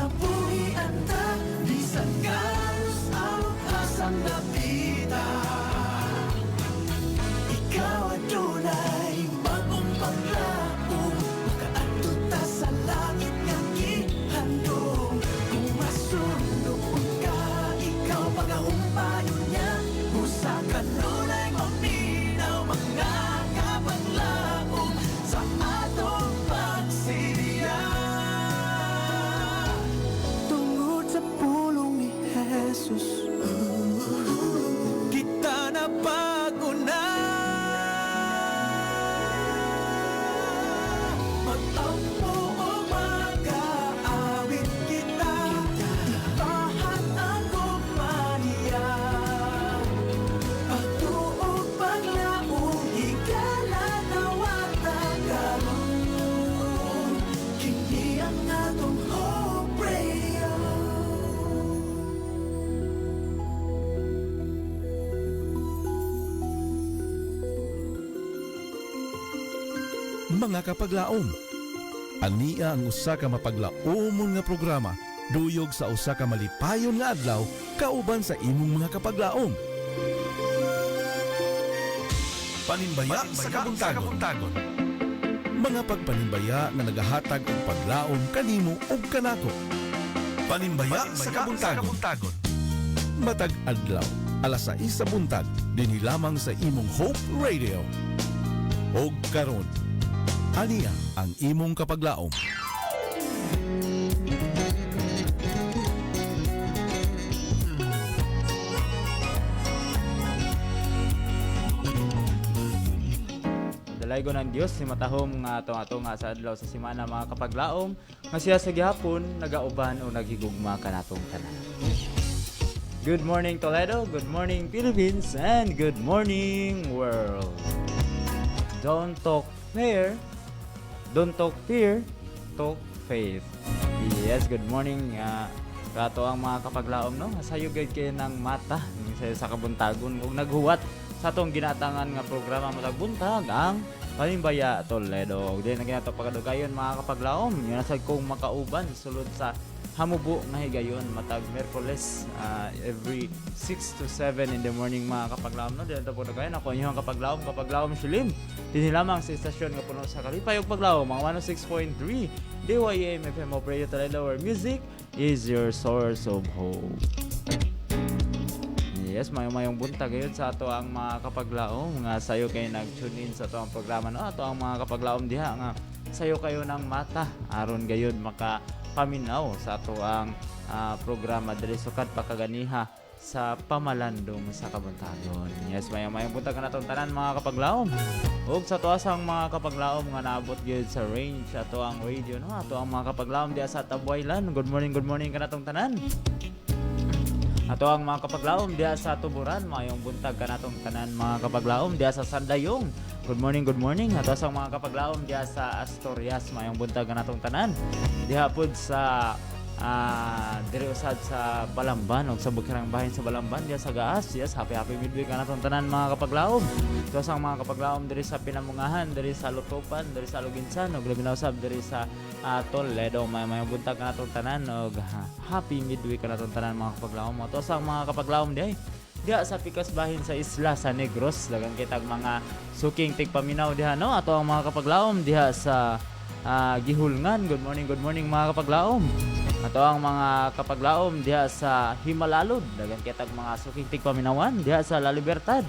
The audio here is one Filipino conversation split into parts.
kabuhian ta, bisan galos ang asang napita. Ikaw adunay bagong paglaom, makaadto ta sa langit nga gihandom. Kung masundok ka, ikaw pagahumpayon niya, usa ka nunay maminaw mga kapaglaom sa atong pagsilya. Tungod sa pulong ni Jesus, kita na paguna. Magtampo o mag-aawit kita, tahan ang kumaniya. Pagtuog paglaong, higala nawata karon. Kini ang atong Hope Radio. Mga kapaglaom, ania ang usa ka mapaglaomon nga programa duyog sa usa ka malipayon nga adlaw kauban sa imong mga kapaglaom. Panimbaya sa kabuntagon. Mga pagpanimbaya nga nagahatag og paglaom kanimo ug kanako. Panimbaya sa kabuntagon. Matag adlaw, alas 6 sa buntag, dinhi lamang sa imong Hope Radio. Og karon, ania ang imong kapaglaom. Dalaygo ng Dios si matahom nga ato nga sa adlaw sa semana mga kapaglaom nga siya sa gihapon nagauban o naghigugma kanatong tanan. Good morning Toledo, good morning Philippines, and good morning world. Don't talk fear, talk faith. Yes, good morning kato ang mga kapaglaom no. Sayo gid kay ng mata sa kabuntagon ug naghuwat sa atong ginatangan nga programa matag buntag ang Panimbaya Toledo. Ug din na ginato pagadugayon mga kapaglaom, yun sa kong makauban sulod sa hamubo nga higayon matag Miyerkules every 6 to 7 in the morning mga kapaglaom no. Dito po na ako inyong kapaglaom Shilim. Dinhi lamang sa istasyon nga puno sa kalipay ug paglaom mga 106.3 DYAM FM of Radio Toledo, where music is your source of hope. Yes, mayong buntag gayud sa ato ang mga kapaglaom nga sayo kayo nag-tune in sa ato ang programa no. Ato ang mga kapaglaom diha nga sayo kayo ng mata aron gayud makapaminaw sa ato ang programa diri sukat pakaganiha sa pamalandong sa kabuntagon. Yes, mayong buntag kanatong tanan mga kapaglaom. Ug sa tuasang mga kapaglaom nga naabot gyud sa range ato ang radio no. Ato ang mga kapaglaom diha sa Tabuaylan. Good morning kanatong tanan. Ato ang mga kapaglaom diha sa Tuburan, mayong buntag kanatong tanan mga kapaglaom diha sa Sandayong. Good morning. Ato ang mga kapaglaom diha sa Asturias, mayong buntag kanatong tanan. Diha pud sa diri usad sa Balamban ug sa bukirang bahin sa Balamban diha sa Gaas. Yes, happy midweek kanatong tanan mga kapaglaom. Ato ang mga kapaglaom diri sa Pinamungahan, diri sa Lutupan, diri sa Luginsan ug labi na usab diri sa Toledo, mayong buntag kanatong tanan ug happy midweek kanatong tanan mga kapaglaom. Ato ang mga kapaglaom diha sa pikas bahin sa isla sa Negros, daghang kitag mga suking tigpaminaw diha no. Ato ang mga kapaglaom diha sa Gihulngan. Good morning mga kapaglaom. Ato ang mga kapaglaom diha sa Himalalod, daghang kitag mga suking tigpaminawan diha sa La Libertad,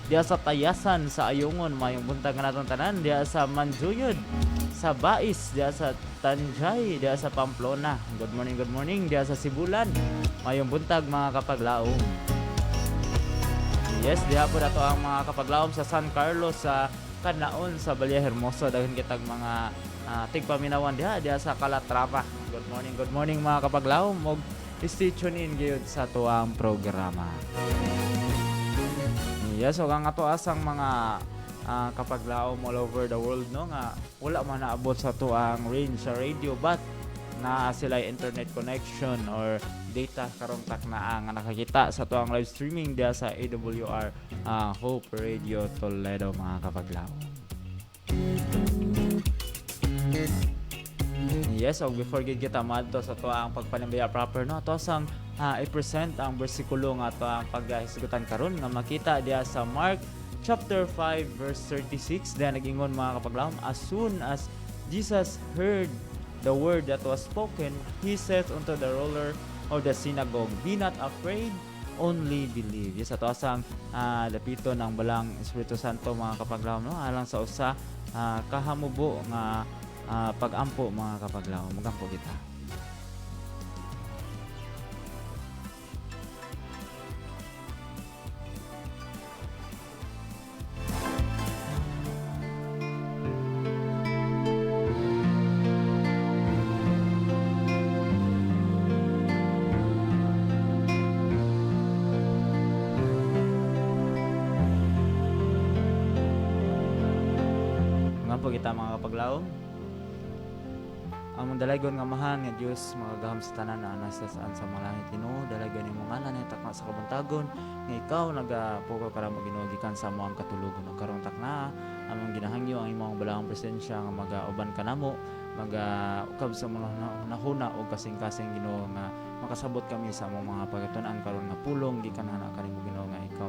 diha sa Tayasan sa Ayungon, mayong buntag kanatong tanan. Diha sa Manjuyod, sa Bais, diha sa Tanjay, diha sa Pamplona. Good morning diha sa Sibulan, mayong buntag mga kapaglaom. Yes, diha po ato ang mga kapaglaom sa San Carlos, sa Kanaon, sa Vallehermoso, daghang kitag mga tigpaminawan diha sa Calatrava. Good morning mga kapaglaom og stay tuned in gyud sa tuang programa. Yes, so ang ato asang mga kapaglaom all over the world no nga wala man naabot sa tuang range sa radio but na sila internet connection or data karong taknaa nga nakakita sa tuang live streaming diha sa AWR Hope Radio Toledo mga kapaglaom. Yes, so before gid kita maadto sa to ang pagpanimbaya proper no, ato sang i-present ang bersikulo nga ato ang paghisgutan karon nga makita diya sa Mark chapter 5 verse 36 diya nag-ingon mga kapaglaom, as soon as Jesus heard the word that was spoken, he said unto the ruler of the synagogue, be not afraid, only believe. Yes, ato asang dapito ng balang Espiritu Santo mga kapaglaom no, alang sa usa kahamubo nga pag-ampo mga kapaglaom. Magampo kita. Magampo kita mga kapaglaom. Ang dalagon nga mahan nga Dios magagahom sa tanan na nasa saan sa mga langit Ginoo, dalagan imong ngalan ay takna sa kabuntagon nga ikaw nagapuko para maginugikan sa among katulugon ug karong takna among ginahangyo ang imong balahang presensya nga magauban kanamo magaukab sa mga nahuna o kasing-kasing Ginoo nga makasabot kami sa among mga pagatunan karon nga pulong gikan na kanimo Ginoo nga ikaw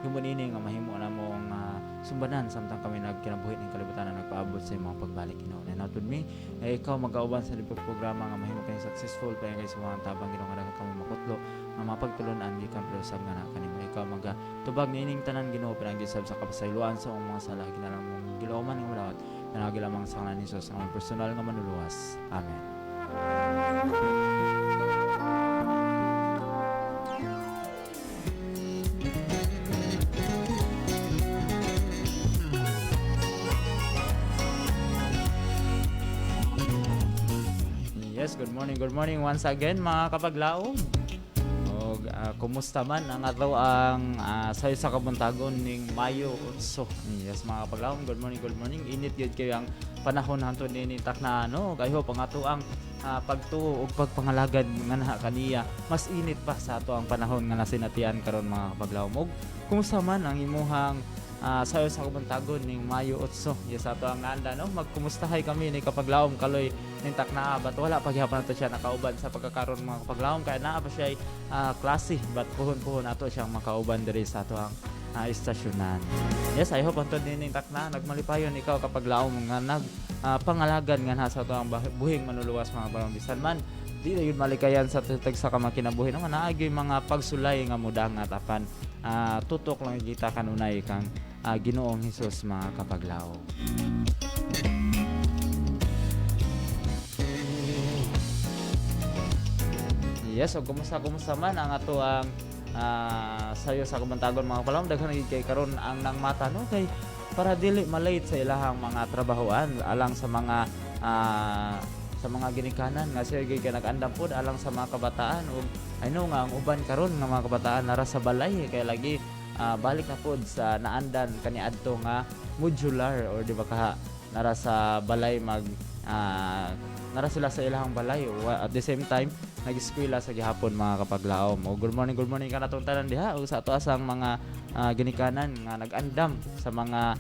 himunini nga mahimo namo nga sumbanan samtang kami nagkinabuhi ning kalibutan na nagpaabot sa imong pagbalik Ginoo. And out with me, ikaw magauban sa libog programa nga mahimo kay successful pa kay sa mga tabang Ginoo nga daghang kami makutlo nga mapagtulunan gikan presag nga na kanimo. Ikaw magatubag niining tanan Ginoo pinagisab sa kapasayloan sa among mga sala ginalang mong gilawman ning malawat nga lamang sa ngalan ni Jesus ang personal nga manuluwas. Amen. Yes, good morning once again mga kapaglaom. Og kumusta man ang ato ang sayo sa kabuntagon ning Mayo 8. Yes mga kapaglaom, good morning. Init gyud kayo ang panahon hantud ni takna no. Kayo pang ato ang pagtuo ug pagpangalagad nga na kaniya. Mas init pa sa ato ang panahon nga nasinatian karon mga kapaglaom. Og kumusta man ang imuhang sayo sa kabuntagon ning Mayo 8. Yes ato ang nanda no. Magkumustahay kami ni kapaglaom kaloy ning takna but wala pa gyapon nato siya nakauban sa pagkakaron mga kapaglaom kaya naa pa siya klase but puhon ato siyang makauban diri sa ato ang istasyonan. Yes, I hope antod ning takna nagmalipayon ikaw kapaglaom nga nag pangalagan nga nasa ato ang buhing manuluwas mga barong bisan man di na yun malikayan sa tutag sa kamakinabuhi naman naagi mga pagsulay nga mudangat apan tutok lang kita kanunay kang Ginoong Hesus mga kapaglaom. Yes, so kumusta man ang ato ang sayo sa kabantagon mga kapaglaom daghan kay karon ang nang mata no kay para dili malate sa ilahang mga trabahoan alang sa mga ginikanan nga siya kay nag-andam pod alang sa mga kabataan ug I know nga ang uban karon nga mga kabataan nara sa balay kay lagi balik na pod sa naandan kaniadto nga modular or di ba ka nara sa balay nara sila sa ilahang balay at the same time nag-eskwela sa gihapon mga kapaglaom. O good morning ka natong tanan diha o sa ato asang mga ginikanan nga nag-andam sa mga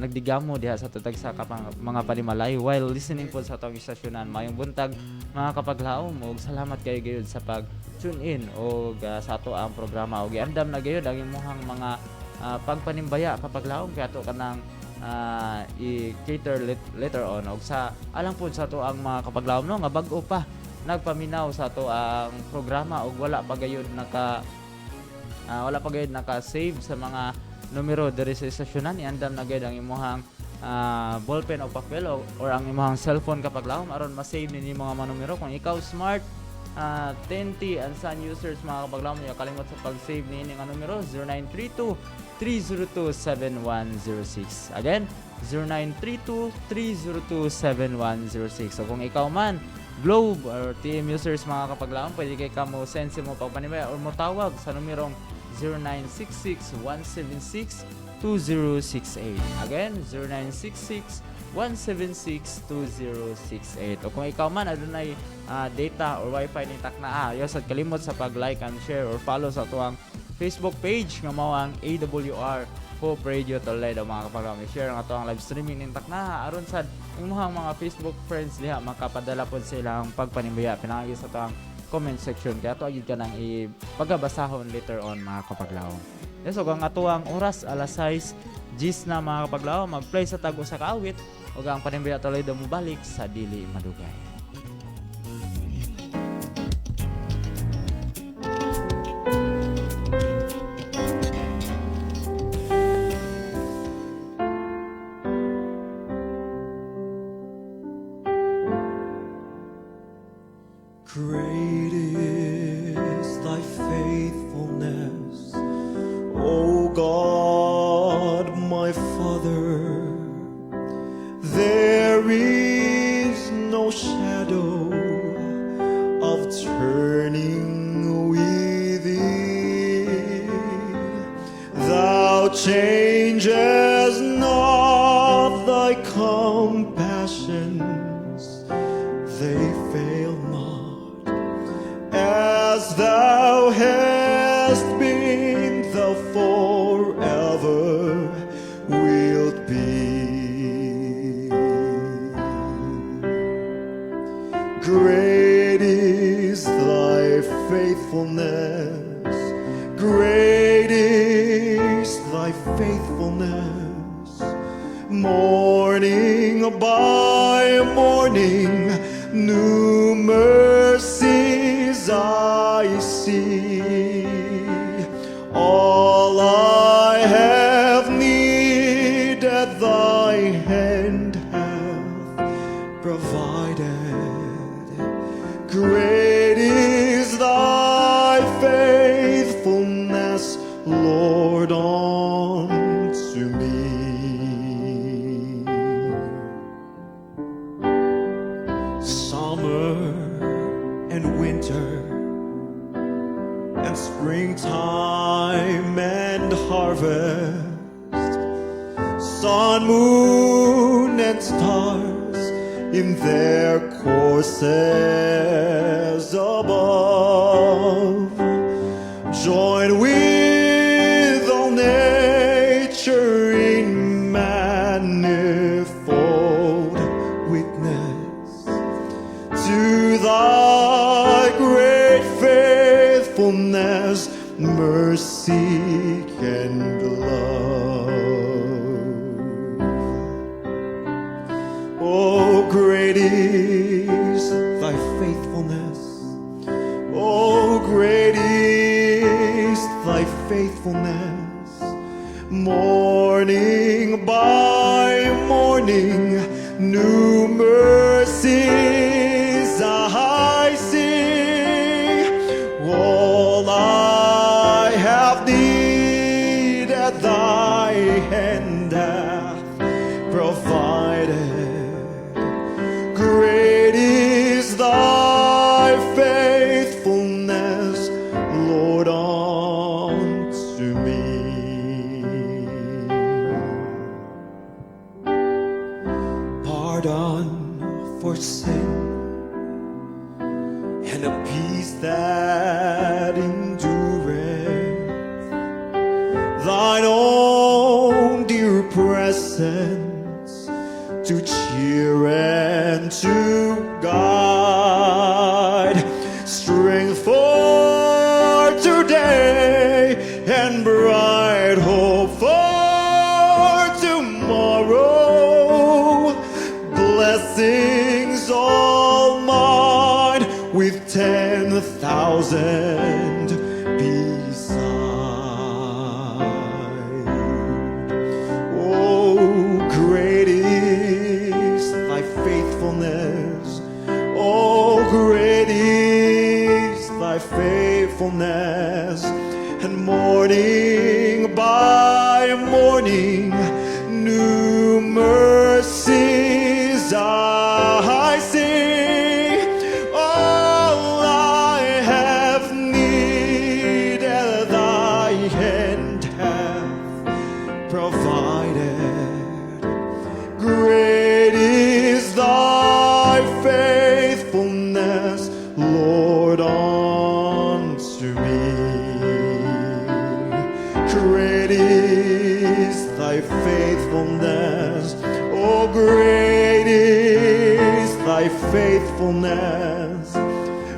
nagdigamo diha sa tutag sa mga panimalay while listening po sa atong istasyonan. Mayong buntag mga kapaglaom o salamat kayo gayud sa pag tune in o sa ato ang programa o giandam na gayud ang imuhang mga pagpanimbaya kapaglaom kay ato kanang i-cater later on og sa alang po sa to ang mga kapaglaom no nga bag-o pa nagpaminaw sa to ang programa og wala pa gayud naka-save sa mga numero diri sa istasyonan iandam na gayud ang imuhang ballpen o papel or ang imuhang cellphone kapaglaom aron ma-save ninyo mga numero kung ikaw smart 10T and Sun users mga kapaglaom niyo kalimot sa pag-save ni nga numero 0932-302-7106 again 0932-302-7106 so kung ikaw man Globe or TM users mga kapaglaom pwede kay kamo send mo pagpanimaya or mo tawag sa numerong 0966-176-2068 again 0966-176-2068 o kung ikaw man adunay data or wifi ni takna sad kalimot sa pag-like and share or follow sa tuwang Facebook page nga mao ang AWR Hope Radio Toledo mga kapaglaom. I-share ang ato ang live streaming nintak na aron sad imuhang mga Facebook friends diha makapadala pod sila ang pagpanimbuya pinagi sa ato ang comment section kaya ato agid kanang ipagabasahon later on mga kapaglaom. Yes, ug ang ato ang oras alas 6 gis na mga kapaglaom mag-play sa tag usa ka awit ug ang panimbuya Toledo mo balik sa dili madugay. Great is thy faithfulness, O God, my Father. There is no shadow of turning with thee. Thou changest not thy compassions, they fail not. As thou hast been, thou forever wilt be. Great is thy faithfulness, great is thy faithfulness. Morning by morning, new mercies I see. All I have needed, thy hand hath provided. Great is thy faithfulness, Lord, unto me. Summer and winter and springtime and harvest, sun, moon, and stars in their courses above join with all nature in manifold witness to thy great faithfulness, mercy, and love. Oh, great is thy faithfulness. Oh, great is thy faithfulness. Morning by morning, new mercies I see. All I have needed, thy hand hath provided. Great is thy faithfulness, Lord, unto me. Pardon for sin and a peace that endureth, thine own dear presence to cheer and to guide, strength for today and bright hope for tomorrow, blessings all mine with 10,000 beside. Oh, great is thy faithfulness. Oh, great is thy faithfulness. And morning by morning, new mercies I see. All I have needed, thy hand hath provided. Great is thy faithfulness, Lord, unto me. Great is thy faithfulness. Oh, great is thy faithfulness.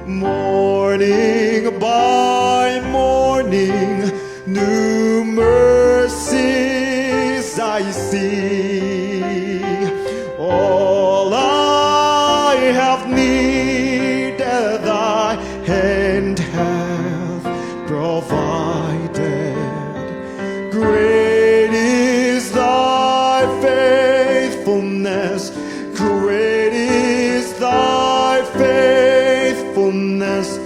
Morning by morning, new mercies I see. All I have needed, thy hand hath provided. Great is thy faithfulness. Great is thy faithfulness.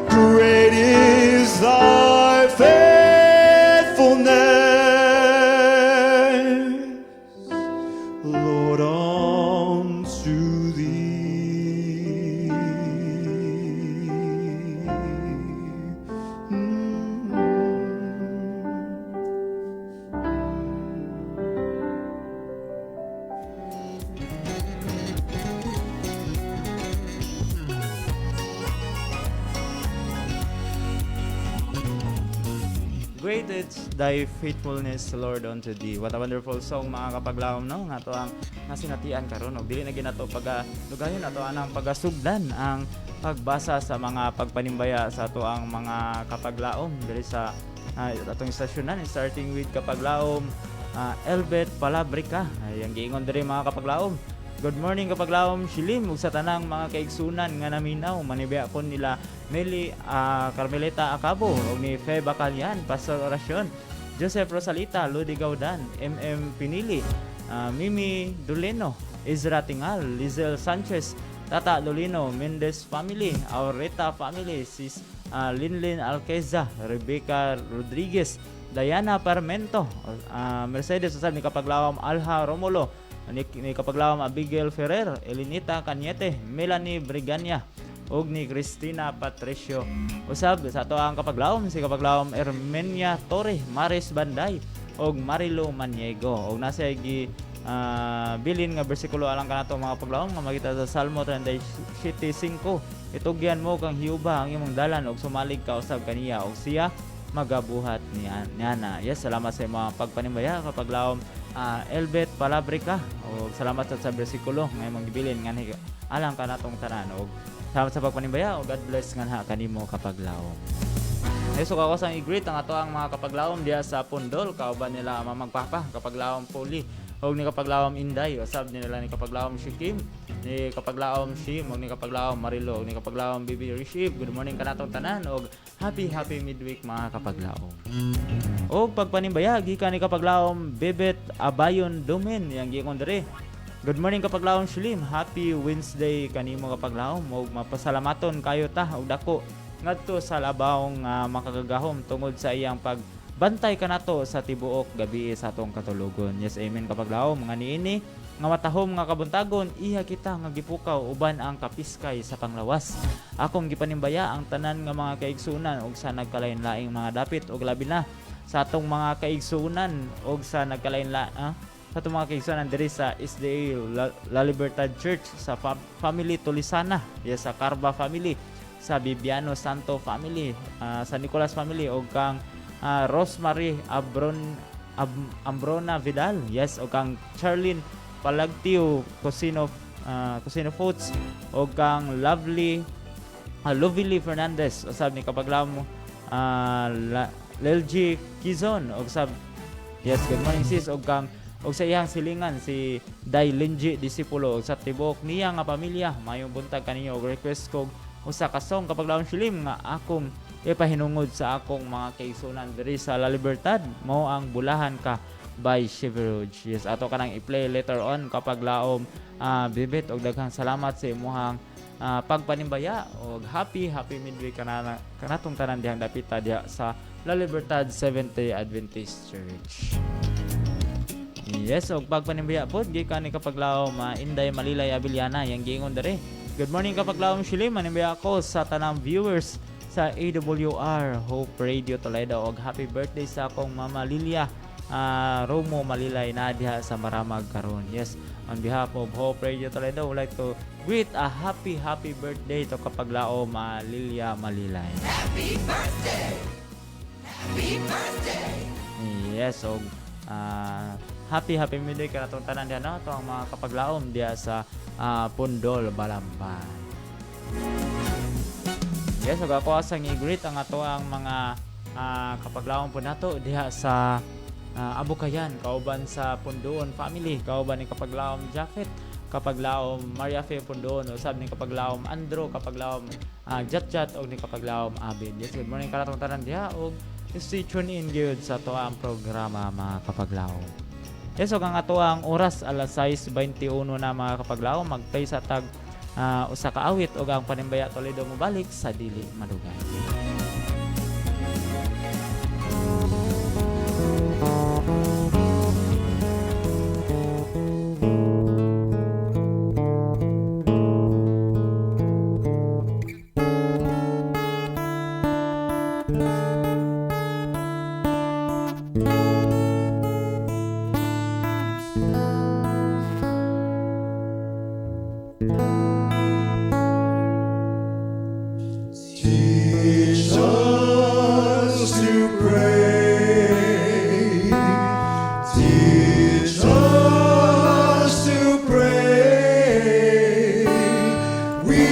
Great is thy faithfulness, Lord, unto thee. Great is thy faithfulness, Lord, unto thee. What a wonderful song, mga kapaglawom, no? Nga to ang nasinatian karon, no? Dili na ginato pag lugayon ato anang pagasugdan ang pagbasa sa mga pagpanimbaya sa ato ang mga kapaglaom diri sa atong istasyonan, starting with kapaglaom Elbet Palabrica. Ay ang giingon diri mga kapaglaom. Good morning kapaglaom Shilim ug sa tanang mga kaigsunan nga naminaw manibaya pon nila Meli Carmelita Acabo ug ni Fe Bacalian, Pastor Orasyon, Joseph Rosalita, Ludi Gaudan, MM Pinili, Mimi Duleno, Ezra Tingal, Lizel Sanchez, Tata Dolino, Mendez family, Aureta family, Sis Linlin Alqueza, Rebecca Rodriguez, Diana Parmento, Mercedes usab ni kapaglawam Alha Romulo, ni kapaglawam Abigail Ferrer, Elinita Cañete, Melanie Brigania, ug ni Cristina Patricio. Usab sa ato ang kapaglawom si kapaglawam Ermenia Torre, Maris Banday, ug Marilo Maniego. Ug nasa gi bilin nga bersikulo alang kanato mga paglawom nga makita sa Salmo 37:5. Itugyan mo kang Hiuba ang imong dalan ug sumalig ka usab kaniya ug siya magabuhat niya na. Yes, salamat sa mga pagpanimbaya kapaglawom Elbet Palabrica. O salamat sa bersikulo nga imong gibilin nga alang kanatong tanan. Og salamat sa pagpanimbaya o God bless nga kanimo kapaglawom. So ako sang i-greet ang ato ang mga kapaglawom diya sa Pundol, kauban nila mamagpapa kapaglawom Puli og ni kapaglawom Inday, usab nila ni kapaglawom Shikim, ni kapaglawom Shim, og ni kapaglawom Marilo, og ni kapaglawom Bibi Rishib. Good morning kanatong tanan og happy midweek mga kapaglawom. Og pagpanimbaya gikan ni kapaglawom Bebet Abayon Domen yang giingon diri. Good morning kapaglawom Shilim, happy Wednesday kanimo kapaglawom og mapasalamaton kayo ta og dako ngadto sa labawong makagagahom tungod sa iyang pagbantay kanato sa tibuok gabi sa atong katulugon. Yes, amen kapaglawom. Nga niini nga matahom nga kabuntagon iya kita nga gipukaw uban ang kapiskay sa panglawas. Akong gipanimbaya ang tanan nga mga kaigsunan og sa nagkalain-laing mga dapit og labi na sa atong mga kaigsunan og sa nagkalain-laing sa itong mga kaigsunan diri sa SDA La Libertad Church, sa family Tulisana, yes, sa Carba family, sa Bibiano Santo family, sa Nicolas family, o kang Rosemary Ambrona Vidal, yes, o kang Charlene Palagtio Cosino Foods, o kang Lovely Fernandez, o sab ni kapaglamo Lelji Kizon, o sab, yes, good morning sis, o kang og sa iyang silingan si Dai Linji Disipulo og sa tibok niya nga pamilya mayong buntag kaniyo og request kog usa ka song kapaglawom Shilim nga akong ipahinungod sa akong mga kaigsunan diri sa La Libertad mao ang Bulahan Ka by Shiveruge. Yes, ato kanang i-play later on kapaglawom Bibit, og daghang salamat sa imuhang pagpanimbaya og happy midweek kanatong tanan dihang dapita diha sa La Libertad Seventh-day Adventist Church. Yes, og pagpanimbaya pod gikan ni kapaglawom Inday Malilay Abiliana yang giingon dere. Good morning kapaglawom Shilim, manimbaya ako sa tanang viewers sa AWR Hope Radio Toledo og happy birthday sa akong Mama Lilia Romo Malilay na diha sa Maramag karon. Yes, on behalf of Hope Radio Toledo, I would like to greet a happy birthday to kapaglawom Lilia Malilay. Happy birthday! Happy birthday! Yes, og happy midday kanatong tanan diha no, to ang mga kapaglaom diha sa Pundol, Balambay. Yes, so ako asang i-greet ang ato ang mga kapaglaom po nato diha sa Abukayan, kauban sa Pundoon family, kauban ni kapaglaom Jafet, kapaglaom Maria Fe Pundoon, usab ni kapaglaom Andro, kapaglaom Jatjat og ni kapaglaom Abid. Yes, good morning kanatong tanan diha og stay tune in gyud sa ato ang programa mga kapaglaom. Yes, so ang ato ang oras alas 6:21 na mga kapaglaom, magtay sa tag usa ka awit og ang Panimbaya Toledo mobalik sa dili madugay. Teach us to pray. Teach us to pray. We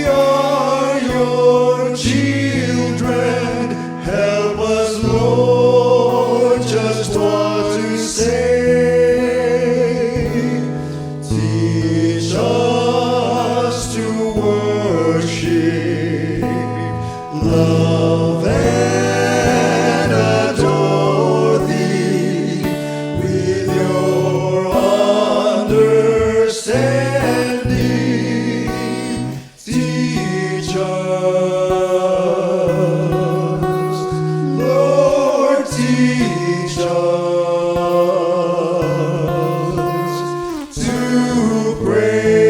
are your children. Help us, Lord, just what to say. Teach us to worship, love and adore thee with your understanding. Teach us, Lord, teach us to pray.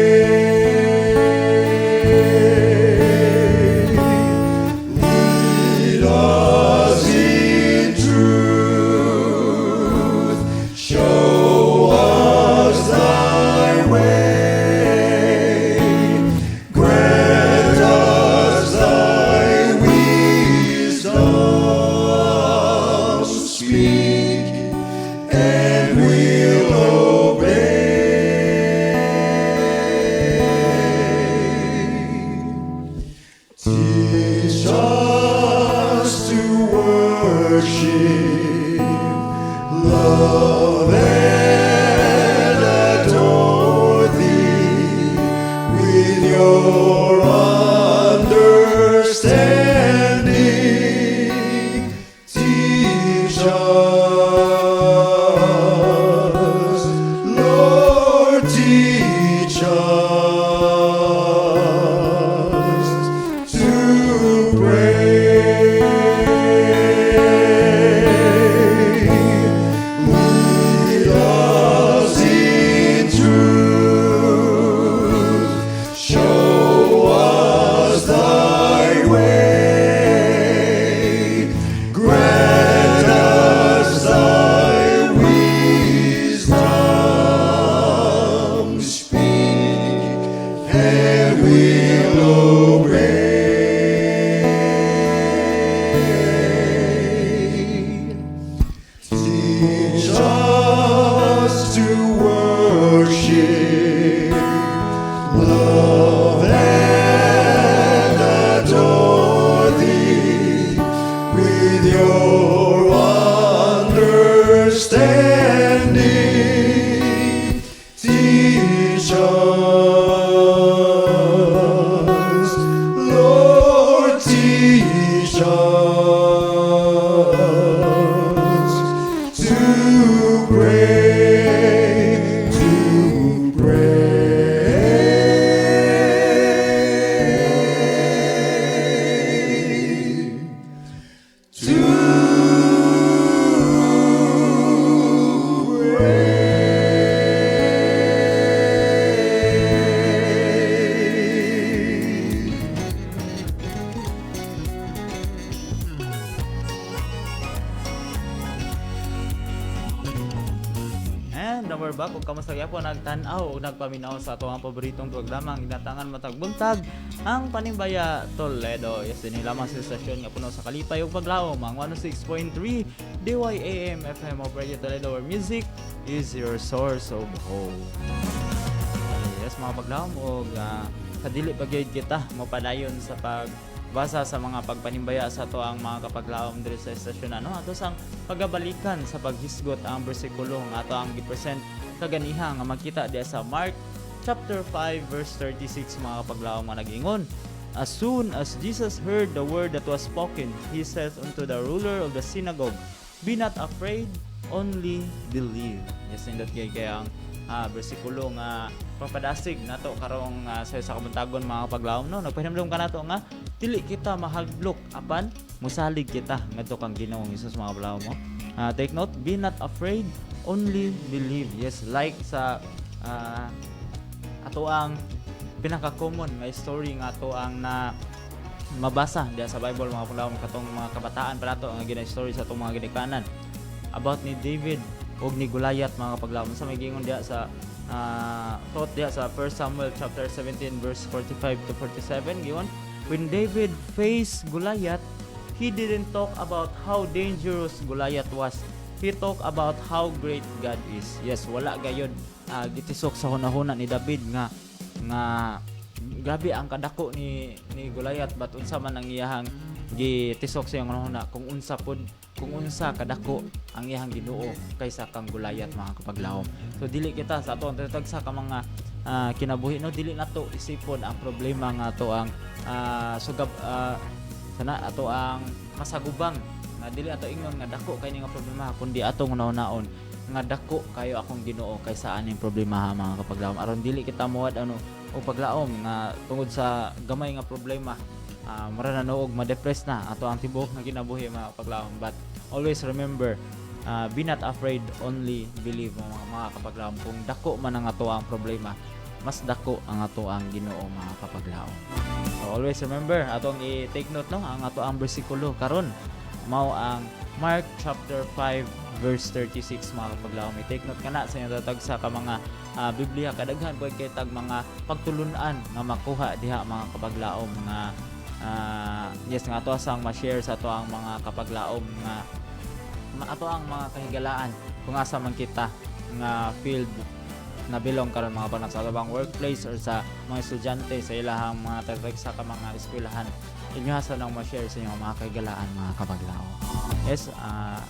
Lead us in truth, show us thy way, grant us thy wisdom, speak and we'll obey. Teach us to worship, love and adore thee with your understanding. Teach us, Lord, teach us to pray. Lead us in truth, show us thy way, grant us thy wisdom, speak and we'll obey. Teach us to worship, love and adore thee with your understanding. Teach us, Lord, teach us to pray, to pray, Ayan, we're back. Kung kamusta po nagtanaw o nagpaminaw sa ato ang paboritong programa ang ginatangan matag buntag ang Panimbaya Toledo. Yes, din lamang sa stasyon nga puno sa kalipay ug paglaom ang 106.3 DYAM FM of Radio Toledo, where music is your source of hope. Yes, mga paglaom og kadili pagyud kita mapadayon sa pagbasa sa mga pagpanimbaya sa ato ang mga kapaglaom diri sa estasyon ato sang pagabalikan sa paghisgot ang bersikulo nga ato ang gipresent kaganiha nga makita diya sa Mark chapter 5 verse 36 mga kapaglaom nga nag-ingon, as soon as Jesus heard the word that was spoken, he said unto the ruler of the synagogue, be not afraid, only believe. Yes, indot kaya ang bersikulo nga papadasig nato karong sa kabuntagon mga kapaglaom no, nagpahinumdum ka nato nga dili kita mahaglok apan musalig kita ngadto kang Ginoong Hesus mga kapaglaom mo. Take note, be not afraid, only believe. Yes, like sa ato ang pinaka-common nga story nga ato ang na mabasa diya sa Bible mga kapaglaom katong mga kabataan pa nato nga gina-story sa atong mga ginikanan about ni David og ni Goliath mga kapaglaom. Sa may gingon diya sa taught diya sa 1 Samuel chapter 17 verse 45 to 47 giyon, when David faced Goliath, he didn't talk about how dangerous Goliath was. He talked about how great God is. Yes, wala gayud gitisok sa hunahuna ni David nga grabe ang kadako ni Goliath, but unsa man ang iyahang gitisok sa iyang hunahuna kung unsa kadako ang iyang Ginoo kaysa kang Goliath mga kapaglaom. So dili kita sa ato ang tagsa ka mga kinabuhi no, dili nato isipon ang problema nga ato ang sugab sana ato ang masagubang nga dili ato ingon nga dako kay ni nga problema, kundi atong naon nga dako kayo akong Ginoo kaysa aning problema mga kapaglaom, aron dili kita muad o paglaom nga tungod sa gamay nga problema mura na noog ma-depress na ato ang tibuok nga kinabuhi mga kapaglaom. But always remember, be not afraid, only believe mga kapaglaom. Kung dako man ang ato ang problema, mas dako ang ato ang Ginoo mga kapaglaom. So always remember, atong i-take note no, ang ato ang bersikulo karon mao ang Mark chapter 5 verse 36 mga kapaglaom. I-take note kana sa inyo tatagsa ka mga Biblia, kadaghan po kay tag mga pagtulunan nga makuha diha mga kapaglaom nga yes nga ato sang ma-share sa ato ang mga kapaglaom nga ato ang mga kahigalaan kung asa man kita nga field na belong karon mga panag sa labang workplace or sa mga estudyante sa ilahang mga sa ka mga eskwelahan, inyo hasa nang ma-share sa inyo mga kahigalaan mga kapaglaom. Yes,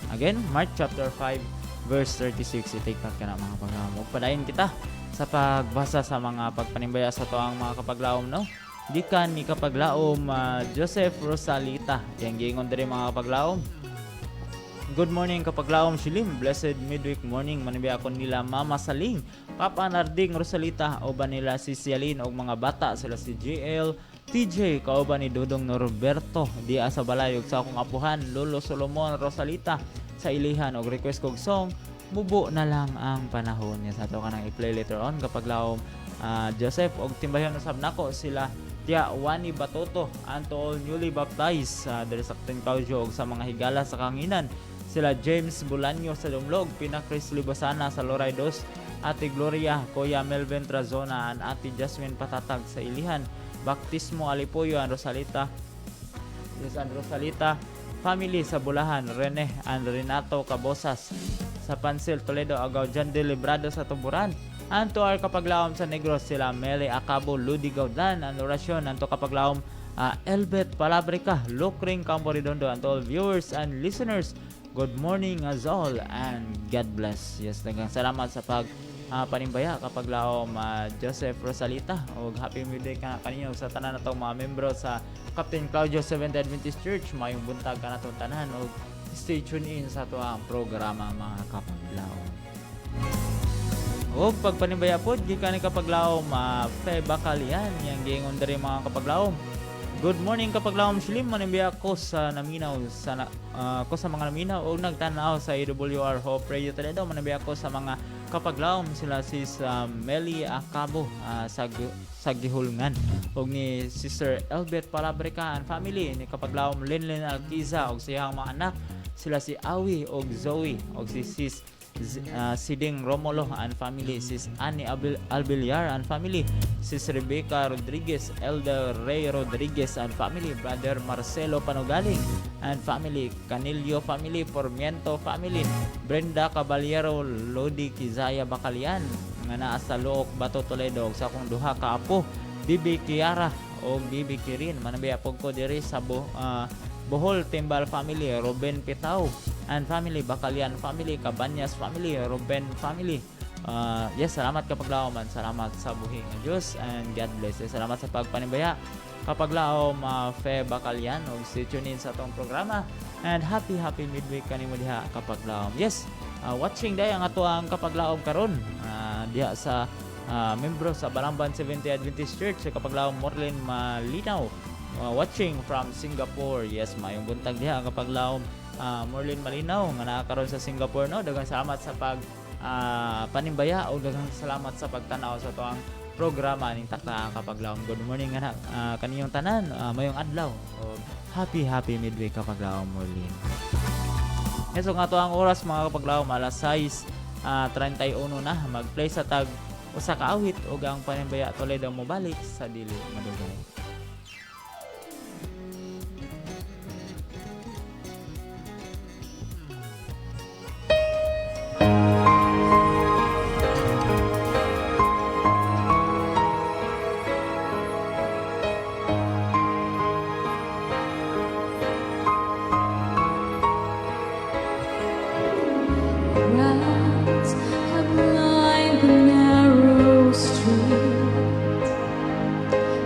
again Mark chapter 5 verse 36, i-take note ka na mga kapaglaom. Padayon kita sa pagbasa sa mga pagpanimbaya sa ato ang mga kapaglaom no. Gikan ni kapaglaom Joseph Rosalita, yang giingon diri mga kapaglaom. Good morning kapaglaom Shilim, blessed midweek morning. Manibay ako nila Mama Saling, Papa Narding Rosalita, oban nila si Cialin og mga bata sila si JL, TJ, kauban ni Dudong Norberto di sa balayog sa akong apuhan Lolo Solomon Rosalita sa ilihan og request kog song Mubo na lang ang panahon. Yes, ato ka nang i-play later on kapaglaom Joseph og timbayon usab nako sila Tia Wani Batoto and to all newly baptized diri sa Claudio og sa mga higala sa kanginan sila James Bulanyo sa Dumlog, Pina Chris Libosana sa Loray Dos, Ate Gloria, Kuya Melvin Trazona and Ate Jasmine Patatag sa Ilihan, Baptismo Alipuyo and Rosalita family sa Bulahan, Rene and Renato Cabosas sa Pancil Toledo, Agaw Jan de Librado sa Tuburan. Anto ar kapaglaom sa Negros sila Mele Acabo, Ludi Gaudan, ang orasyon anto kapaglaom Elbet Palabrica, Lukring Campo Redondo, and all viewers and listeners. Good morning as all and God bless. Yes, daghang salamat sa panimbaya kapaglaom Joseph Rosalita og happy midday ka kaninyo sa tanan natong mga membro sa Captain Claudio Seventh Adventist Church. Mayong buntag ka natong tanan og stay tuned in sa ato ang programa mga kapaglaom. O pagpanimbaya po, gikan ni kapaglaom Fe Bakalian, yang giingon diri mga kapaglaom. Good morning kapaglaom Shilim, manimbiya ko sa naminaw sa mga naminaw o nagtanaw sa AWR Hope Radio Toledo. Manimbiya ko sa mga kapaglaom sila si Meli Acabo sa Gihulngan og ni Sister Elbet Palabrica and family, ni kapaglaom Linlin Alquiza og siyang mga anak sila si Awi og Zoe og si Sis Siding Romulo and family, Sis Annie Albiliar and family, Sis Rebecca Rodriguez, Elder Ray Rodriguez and family, Brother Marcelo Panugaling and family, Canilio family, Pormiento family, Brenda Caballero, Lodi Kizaya Bacalian nga naa sa Look Bato Toledo ug sa akong duha ka apo, Bibi Kiara o Bibi Kirin manabaya pog ko diri sa Bohol Timbal family, Ruben Pitao and family, Bacalian family, Cabanyas family, Ruben family. Yes, salamat kapaglaom man, salamat sa buhi nga Dios and God bless. Salamat sa pagpanibaya kapaglaom Fe Bacalian og si tune in sa atong programa and happy midweek kanimo diha kapaglaom. Yes, watching day ang ato ang kapaglaom karon diha sa membro sa Balamban 70 Adventist Church sa kapaglaom Morlin Malinaw. Watching from Singapore. Yes, mayong buntag diha ang kapaglaom Morlin Malinaw nga naa karon sa Singapore, no. Daghang salamat sa pag panimbaya o daghang salamat sa pagtan-aw sa tuang programa ning takta kapaglaom. Good morning nga kaniyong tanan, mayong adlaw o happy midweek kapaglaom Morlin. So nga to ang oras mga kapaglaom, alas 6:31 na mag-play sa tag usa ka awit ug ang panimbaya Toledo mo balik sa dili madugay. Crowds have lined the narrow street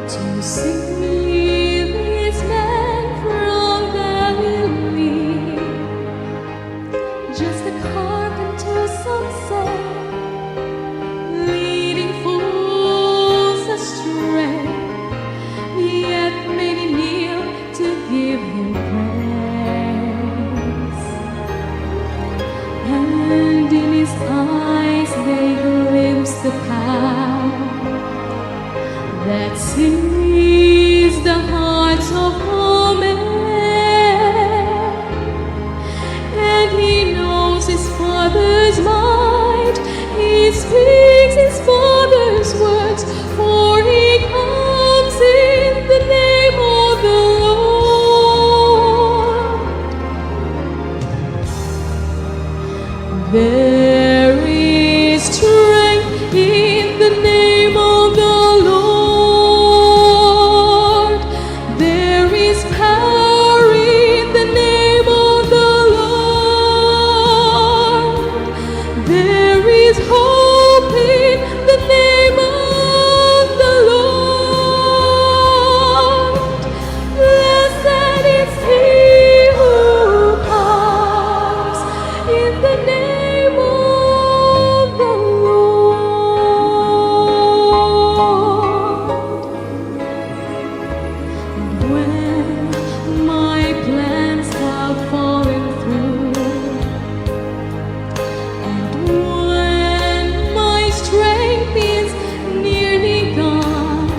to see this man from Galilee. Just a carpenter, some say, leading fools astray. Yet many kneel to give him praise. And in his eyes they glimpse the power that sees the hearts of all men. And he knows his Father's mind. He speaks his Father's words, for he comes in the name of the Lord. There is strength in the name of the Lord. There is power in the name of the Lord. There is hope in the name of the Lord. Blessed is he who comes in the name of the Lord. When my plans have fallen through, and when my strength is nearly gone,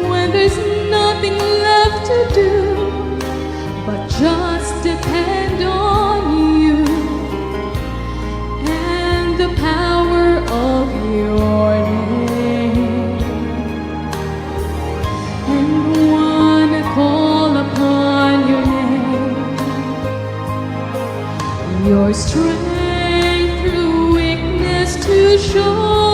when there's nothing left to do but just depend on you and the power of your name, and wanna call upon your name, your strength through weakness to show.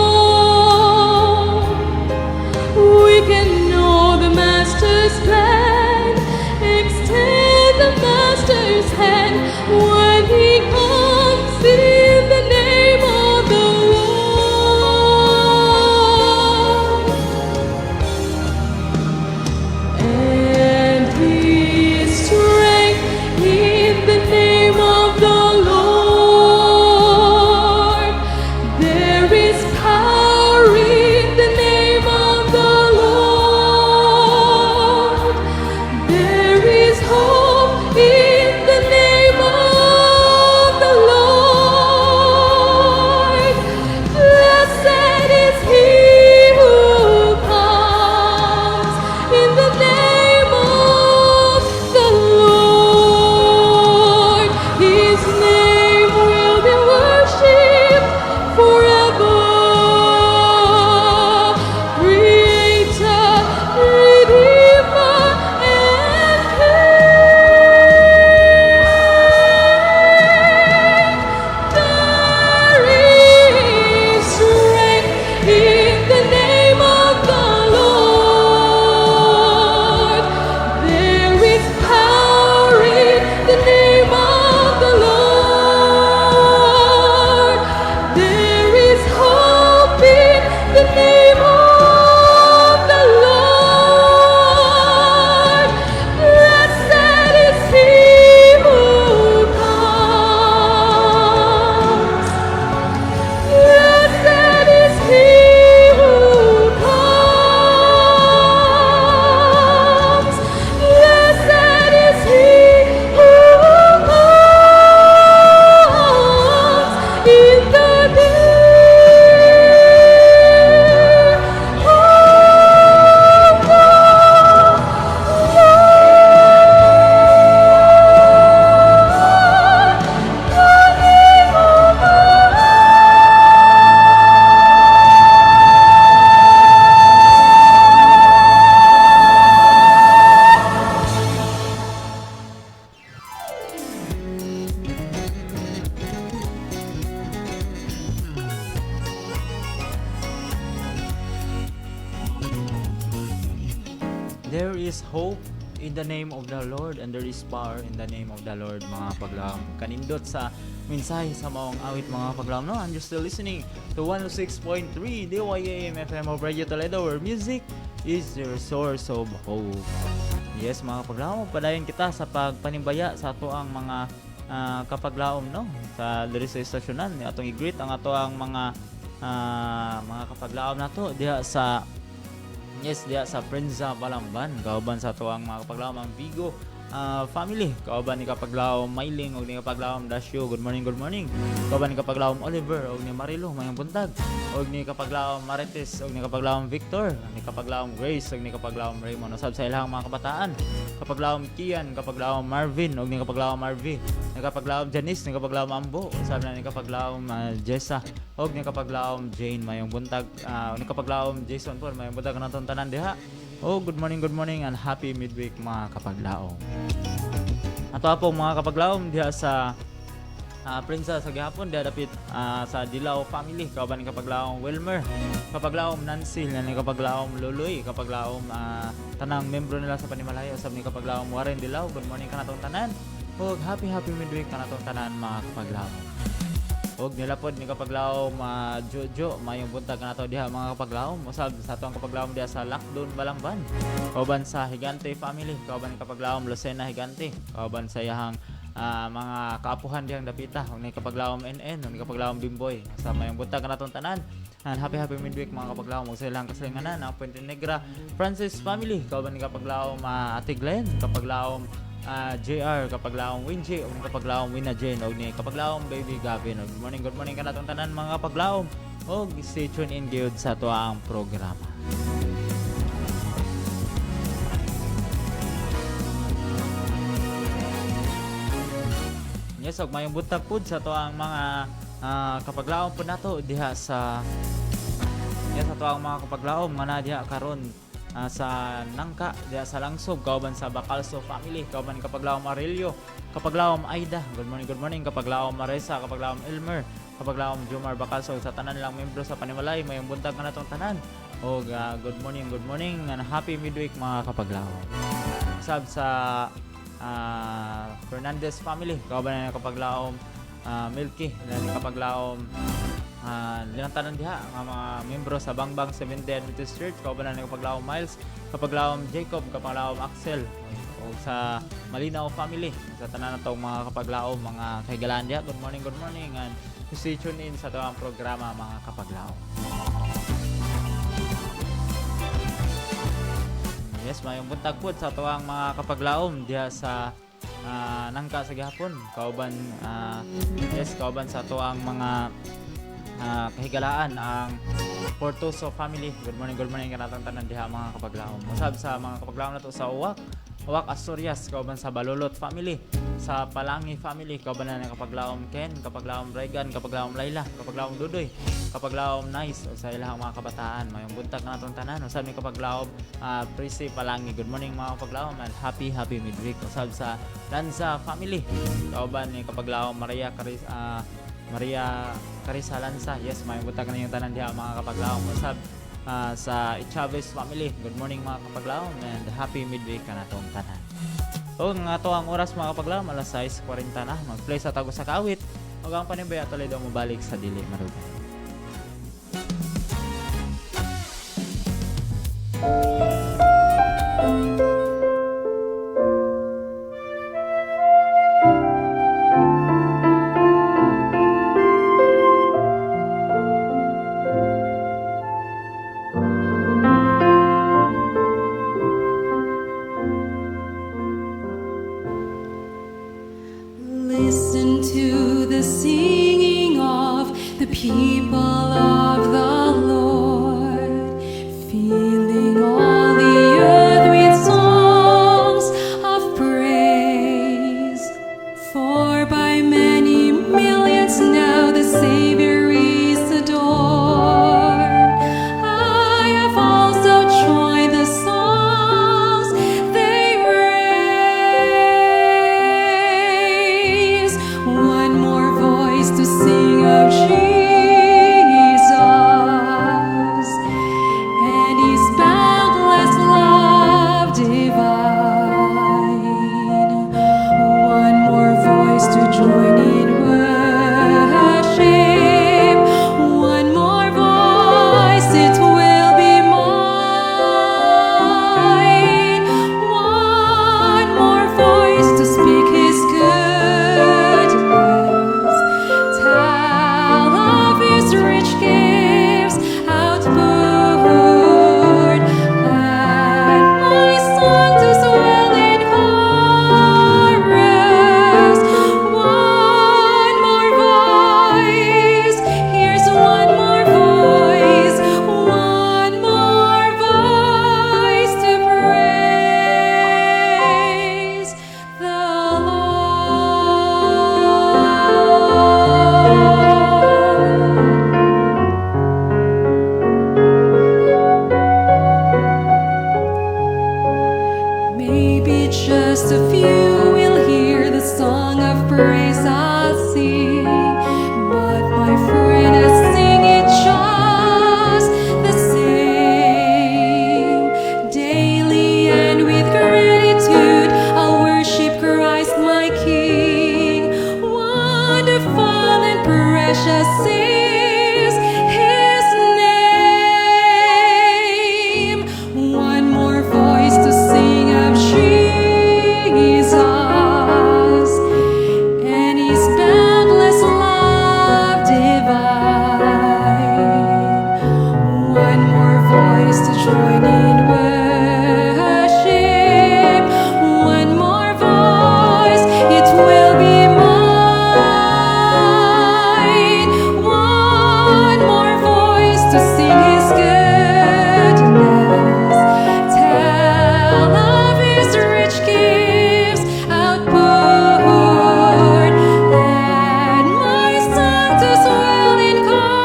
We can know the Master's plan, extend the Master's hand when he comes in the name of the Lord. And his strength in the name of the Lord. there is hope in the name of the Lord and there is power in the name of the Lord, mga paglaom. Kanindot sa mensahe sa maong awit, mga paglaom. No, and you're still listening to 106.3 DYAM FM of Radio Toledo, where music is your source of hope. Yes, mga paglaom, padayon kita sa pagpanimbaya sa ato ang mga kapaglaom, no, sa diri sa istasyonan. Atong i-greet ang ato ang mga kapaglaom nato diha sa Prensa Balamban, kauban sa ato ang mga kapaglaom ang Vigo family, kauban ni kapaglaom Mailing ug ni kapaglaom Dasyo. Good morning. Kauban ni kapaglaom Oliver ug ni Marilo mayong buntag, ug ni kapaglaom Marites ug ni kapaglaom Victor, ni kapaglaom Grace ug ni kapaglaom Raymond. Usab sa ilahang mga kabataan, kapaglaom Kian, kapaglaom Marvin ug ni kapaglaom Marvy, ni kapaglaom Janice, ni kapaglaom Ambo, usab na ni kapaglaom Jessa ug ni kapaglaom Jane mayong buntag, ni kapaglaom Jason po mayong buntag naton tanan diha. Oh, good morning and happy midweek, mga kapaglaom. Ato po mga kapaglaom diha sa Prinsa sa gihapon diha dapit sa Dilao family, kauban ni kapaglaom Wilmer, kapaglaom Nancy, ni kapaglaom Luloy, kapaglaom tanang membro nila sa Panimalay, usab ni kapaglaom Warren Dilao. Good morning kanatong tanan. Ug happy midweek kanatong tanan, mga kapaglaom. Og nilapod ni kapaglaom Jojo mayong buntag kanato diha, mga kapaglaom. Usab sa atong kapaglaom diha sa Lakdon Balamban, kauban sa Higante family, kauban ni kapaglaom Lucena Higante, kauban sa iyahang mga kaapuhan dihang dapita, og ni kapaglaom NN ug ni kapaglaom Bimboy. Sa mayong buntag kanatong tanan, and happy midweek, mga kapaglaom. Ug sa ilang kasalinganan ang Puente Negra Francis family, kauban ni kapaglaom Ate Glenn, kapaglaom JR, kapaglaong Winji, o kapaglaong Wina Jane, o ni kapaglaong Baby Gavin. Good morning kanatong tanan, mga kapaglaom. O stay tuned in gyud sa tuang programa. Yes, og mayong buntag pud sa tuang mga kapaglaom pud nato diha sa tuang mga kapaglaom nga na diha karon sa Nangka diha sa Langsog, kauban sa Bacalso family, kauban kapaglaom Aurelio, kapaglaom Aida. Good morning kapaglaom Marisa, kapaglaom Elmer, kapaglaom Jomar Bacalso, sa tanan lang membro sa Panimalay mayong buntag kanatong tanan. Og good morning and happy midweek, mga kapaglaom. Sab sa Fernandez family, kauban na kapaglaom Milky, ni kapaglaom linantanan diha ang mga membro sa Bangbang Seventh-day Adventist Church, kauban na ni kapaglaom Miles, kapaglaom Jacob, kapaglaom Axel, o sa Malinaw family, sa tanan natong mga kapaglaom, mga kaigalaan diha. Good morning and stay tuned in sa tuwang programa, mga kapaglaom. Yes, mayong buntag po sa tuwang mga kapaglaom diha sa Nangka sa gihapon, kauban sa tuwang mga kahigalaan ang Portoso family. Good morning kanatong tanan diha, mga kapaglaom. Usab sa mga kapaglaom nato sa Uwak Asturias, kauban sa Balulot family, sa Palangi family, kauban na ni kapaglaom Ken, kapaglaom Regan, kapaglaom Laila, kapaglaom Dudoy, kapaglaom Nice, o sa ilahang mga kabataan. Mayong buntag natong tanan. Usab ni kapaglaom Prisi Palangi. Good morning, mga kapaglaom, and happy midweek. Usab sa Lanza family, kauban ni kapaglaom Maria Carissa Lanza. Yes, may buntag na yung tanan diha, mga kapaglaom. Usab sa Chavez family. Good morning, mga kapaglaom, and happy midweek kanatong tanan. O nga to ang oras, mga kapaglaom, alas 6:40 na. Mag-play sa tago sa kawit. Ug ang Panimbaya Toledo mabalik sa dili marugay. Listen to the singing of the people of the Lord, filling all the earth with songs of praise. For by many millions now the Savior is adored. I have also joined the songs they raise. One more voice to sing of Jesus. join in worship. One more voice, it will be mine. One more voice to sing His goodness. Tell of His rich gifts outpoured. Let my song to swell in chorus.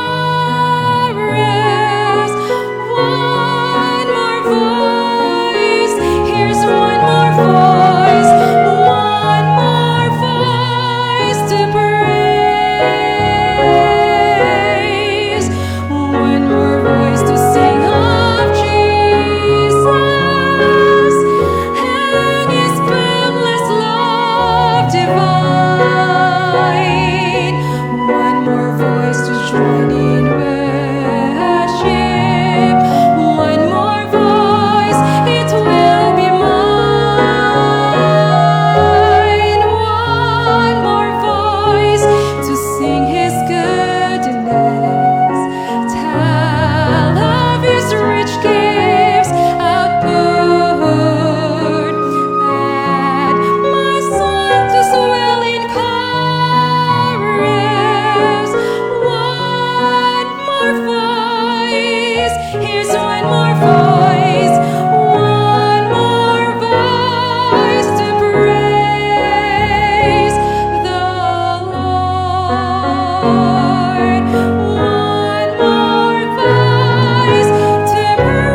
One more voice, here's one more voice. One more voice to praise. One more voice to sing of Jesus and His boundless love divine. One more voice to join in worship. One more voice, it will be mine. One more voice to sing His goodness. Tell of His rich gifts outpoured. Let my song to swell in chorus. One more voice, here's one more voice. One more voice to praise the Lord. One more voice to praise the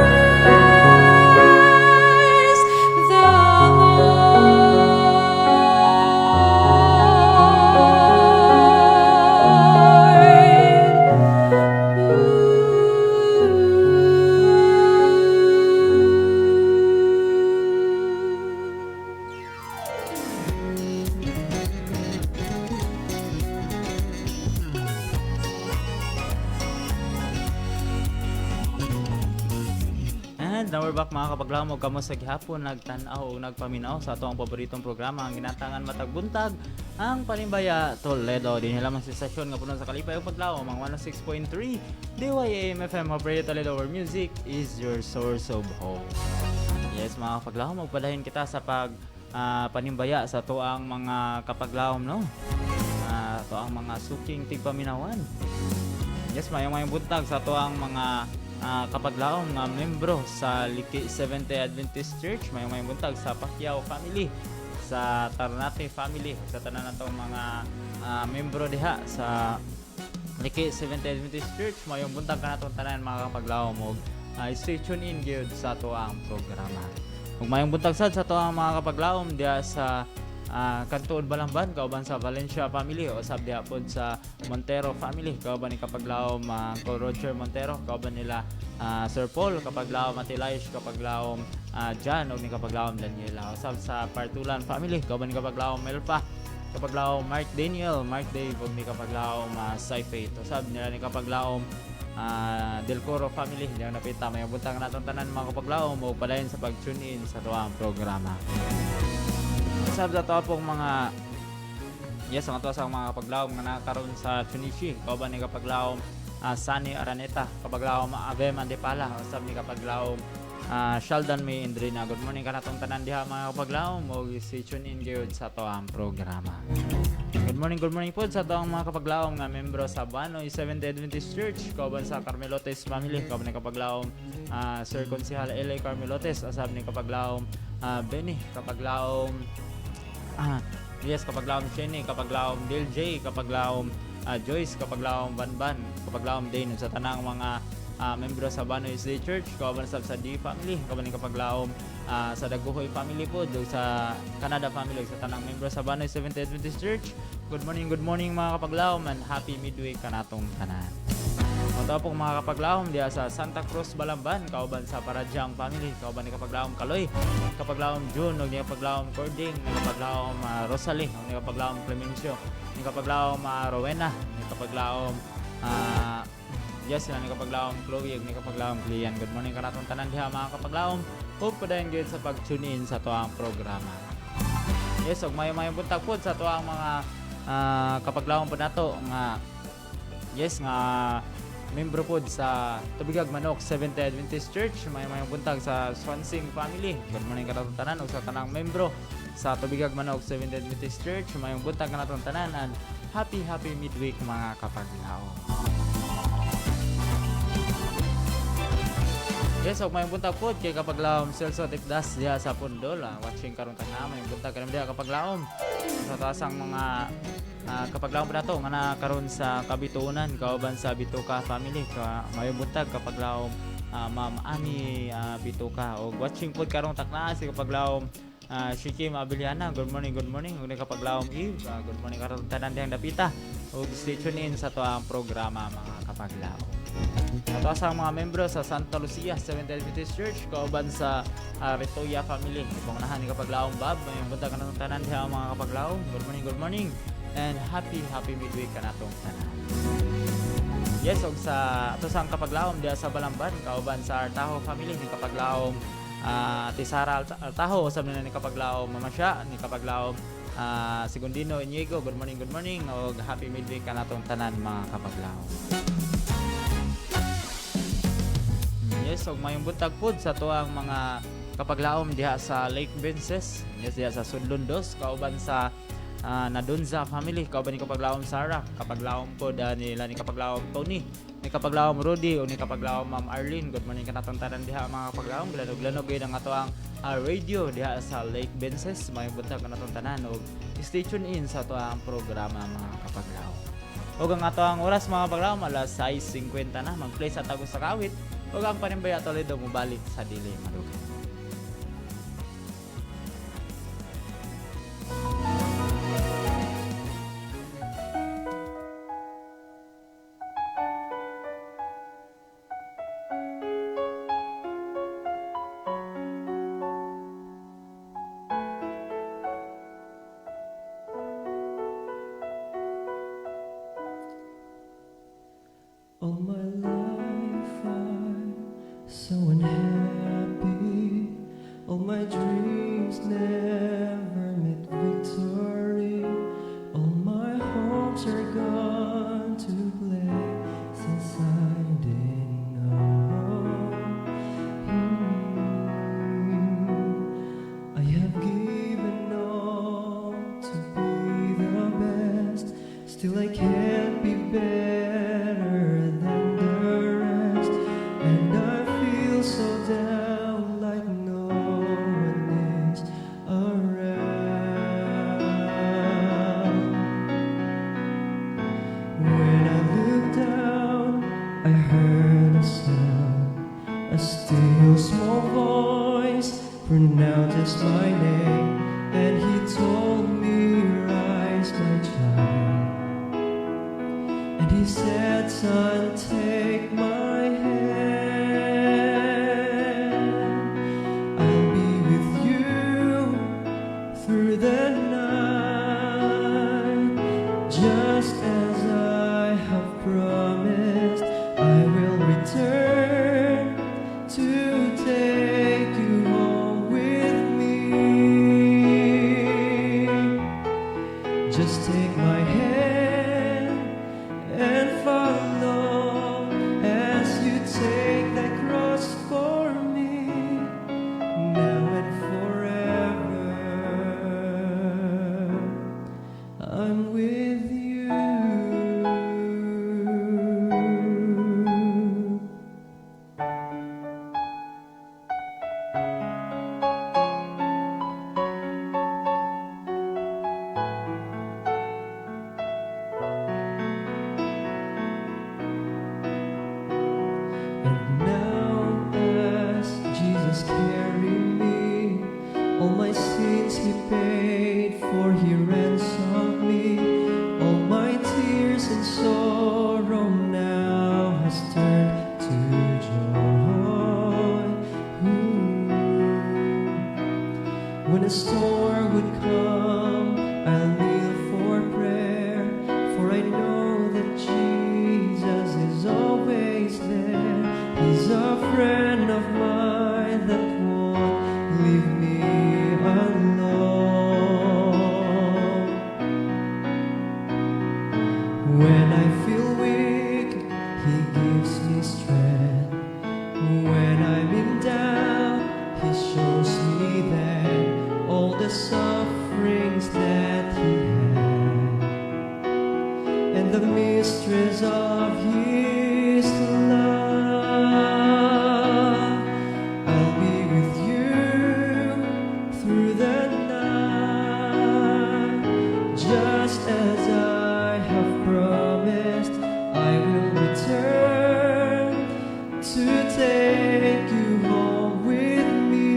And now we're back mga kapaglamog, kamo sa gihapon nagtan-aw o nagpaminaw sa ato ang paboritong programa ang ginatangan matag buntag ang Panimbaya Toledo. Dinhi lamang sa stasyon nga puno sa Kalipay ug Paglaom ang 106.3 DYAM FM Operator Toledo, where music is your source of hope. Yes mga kapaglaom, magpadahin kita sa panimbaya sa tuang mga kapaglaom, no? Tuang mga suking tigpaminawan. Yes, mayong buntag sa tuang mga kapaglaom nga membro sa Liki Seventh Day Adventist Church. Mayong buntag sa Pacquiao family, sa Tarnate family, sa tanan natong mga membro diha sa Liki Seventh Day Adventist Church. Mayong buntag kanatong tanan mga kapaglaom og stay tuned in gyud sa tuang programa. Ug mayong buntag sad sa tuang mga kapaglaom diha sa Kantuon Balamban, kauban sa Valencia family, o sab diha pod sa Montero family, kauban ni kapaglaom Uncle Roger Montero, kauban nila Sir Paul, kapaglaom Matilaish, kapaglaom John, o ni kapaglaom Daniela, o sab sa Partulan family, kauban ni kapaglaom Melpa, kapaglaom Mark Daniel, Mark Dave, o ni kapaglaom Saifate, o sab nila ni kapaglaom Del Coro family. Diyan napita may buntang natong tanan mga kapaglaom o padayon sa pag-tune in sa tuwang programa. Sab sa to pong mga ang ato sa mga kapaglaom nga nakaroon sa Chunichi, kauban ni kapaglaom Sunny Araneta, kapaglaom Ave Mandepala, sab ni kapaglaom Sheldon May Indrina. Good morning kanatong tanan diha mga kapaglaom o si tune in gyud sa to ang programa. Good morning po sa to ang mga kapaglaom nga membro sa Banoy Seventh Day Adventist Church, kauban sa Carmelotes family, kauban ni kapaglaom Sir Consihal L.A. Carmelotes, asab ni kapaglaom Benny, kapaglaom kapaglaom Shenny, kapaglaom Dil J, kapaglaom Joyce, kapaglaom Banban, kapaglaom Dane sa tanang mga membro sa Banoy Day Church, kauban sa D family, kauban ni kapaglaom sa Daguhoy family po, sa Canada family, sa tanang membro sa Banoy Seventh Day Adventist Church. Good morning mga kapaglaom, and happy midweek kanatong tanan. Mga pong mga kapaglaom diya sa Santa Cruz Balamban, kauban sa Paradyang family, kauban ni kapaglaom Kaloy, kapaglaom June, ni kapaglaom Cording, ni kapaglaom Rosalie, ni kapaglaom Clemencio, ni kapaglaom Rowena, ni kapaglaom Yes, ni kapaglaom Chloe, ni kapaglaom Clean. Good morning kanatong tanan diha mga kapaglaom. Hope padayon gyud sa pag-tune in sa tuang programa. Yes, og mayo-mayo buntag pod sa tuang mga kapaglaom po nato nga membro pod sa Tubigag Manok Seventh-day Adventist Church. Mayong buntag sa Swansing family. Good morning kanatong tanan ug sa tanang membro sa Tubigag Manok Seventh-day Adventist Church. Mayong buntag kanatong tanan and happy midweek mga kapaglaom. Yes, og mayong buntag pod kay kapaglaom Celso Tipdas diha sa Pundol. Watching karon tagna mayong buntag kanang diha kapaglaom. Sa taasang mga kapaglaom pa nato nga nakaroon sa Kabituunan kauban sa Bituka family. Mayong buntag kapaglaom Ma'am Ani Bituka og watching pod karon tagna si kapaglaom Shikim Abiliana. Good morning. Ug ni kapaglaom Eve. Good morning karon tanan dihang dapita. Og stay tuned in sa tuang programa mga kapaglaom. Ato sa mga membro sa Santa Lucia Seventh-day Adventist Church kauban sa Retoya family. Ibang ni kapaglaom Bob, mayong buntag kanatong tanan diha mga kapaglaom. Good morning. And happy midweek kanatong tanan. Yes, og sa ato sang kapaglaom diha sa Balamban kauban sa Artaho family ni kapaglaom Tisara Artaho usab na ni kapaglaom Mama Sha ni kapaglaom Segundino Inigo. Good morning og happy midweek kanatong tanan mga kapaglaom. Yes, og mayong buntag pod sa tuang mga kapaglaom diha sa Lake Benses. Yes, diha sa Sudlundos kauban sa Nadunza family, kauban ni kapaglaom Sarah, kapaglaom pod nila ni kapaglaom Tony, ni kapaglaom Rudy o ni kapaglaom Ma'am Arlene. Good morning kanatong tanan diha mga kapaglaom. Glanog gyud ang ato ang radio diha sa Lake Benses. Mayong buntag kanatong tanan og stay tuned in sa ato ang programa mga kapaglaom. Og ang ato ang oras mga kapaglaom alas 6:50 na mag-play sa tagos sa kawit. Ug ang Panimbaya Toledo mobalik sa dili madugay. All my life I'm so unhappy. All my dreams never met victory. All my hopes are gone to places I didn't know. I have given all to be the best. Still I can't be better than the rest, and I feel so down like no one is around. When I look down, I heard a sound, a still small voice pronounces my name, and he told me, "Rise, my child." And he said, "Son, take my hand. I'll be with you through the night. Just as I have promised, I will return to take you home with me. Just take my hand and follow as you take that cross for me, now and forever. I'm with you." And now as Jesus carried me, all my sins he paid for, he ransomed me. All my tears and sorrow now has turned to joy. When a storm would come, I'll kneel for prayer, for I know that Jesus is always there. He's a friend of mine that won't leave me alone. When I feel weak, he gives gives me strength. When I'm in doubt, He shows me that all the sufferings that He had and the mysteries of His love. I'll be with you through the night, just as I have promised. I will return to take you home with me.